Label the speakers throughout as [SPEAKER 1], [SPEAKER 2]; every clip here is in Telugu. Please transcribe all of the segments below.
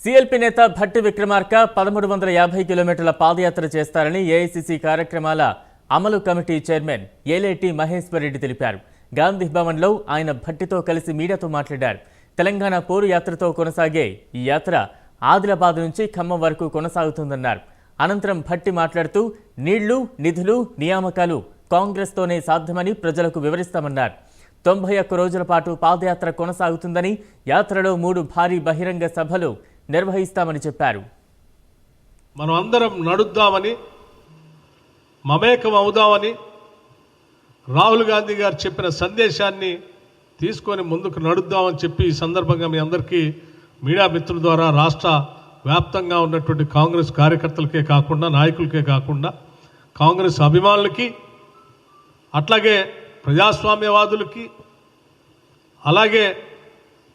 [SPEAKER 1] సిఎల్పి నేత భట్టి విక్రమార్క 1350 కిలోమీటర్ల పాదయాత్ర చేస్తారని ఏఐసిసి కార్యక్రమాల అమలు కమిటీ చైర్మన్ ఏలేటి మహేశ్వర్ రెడ్డి తెలిపారు. గాంధీ భవన్లో ఆయన భట్టితో కలిసి మీడియాతో మాట్లాడారు. తెలంగాణ పోరు యాత్రతో కొనసాగే ఈ యాత్ర ఆదిలాబాద్ నుంచి ఖమ్మం వరకు కొనసాగుతుందన్నారు. అనంతరం భట్టి మాట్లాడుతూ నీళ్లు, నిధులు, నియామకాలు కాంగ్రెస్తోనే సాధ్యమని ప్రజలకు వివరిస్తామన్నారు. 91 రోజుల పాటు పాదయాత్ర కొనసాగుతుందని, యాత్రలో 3 భారీ బహిరంగ సభలు నిర్వహిస్తామని చెప్పారు.
[SPEAKER 2] మనం అందరం నడుద్దామని, మమేకం అవుదామని రాహుల్ గాంధీ గారు చెప్పిన సందేశాన్ని తీసుకొని ముందుకు నడుద్దామని చెప్పి ఈ సందర్భంగా మీ అందరికీ మీడియా మిత్రుల ద్వారా రాష్ట్ర వ్యాప్తంగా ఉన్నటువంటి కాంగ్రెస్ కార్యకర్తలకే కాకుండా, నాయకులకే కాకుండా, కాంగ్రెస్ అభిమానులకి, అట్లాగే ప్రజాస్వామ్యవాదులకి, అలాగే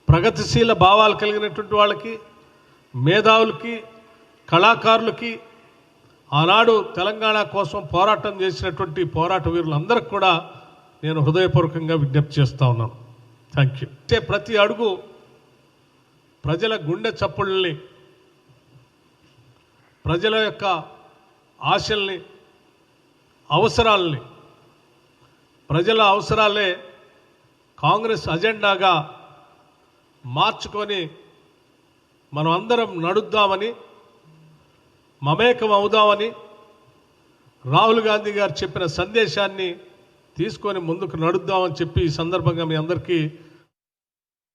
[SPEAKER 2] ప్రగతిశీల భావాలు కలిగినటువంటి వాళ్ళకి, మేధావులకి, కళాకారులకి, ఆనాడు తెలంగాణ కోసం పోరాటం చేసినటువంటి పోరాట వీరులందరికీ కూడా నేను హృదయపూర్వకంగా విజ్ఞప్తి చేస్తూ ఉన్నాను. Thank you. ప్రతి అడుగు ప్రజల గుండె చప్పుళ్ళని, ప్రజల యొక్క ఆశల్ని, అవసరాలని, ప్రజల అవసరాలే కాంగ్రెస్ అజెండాగా మార్చుకొని మనం అందరం నడుద్దామని, మమేకం అవుదామని రాహుల్ గాంధీ గారు చెప్పిన సందేశాన్ని తీసుకొని ముందుకు నడుద్దామని చెప్పి ఈ సందర్భంగా మీ అందరికీ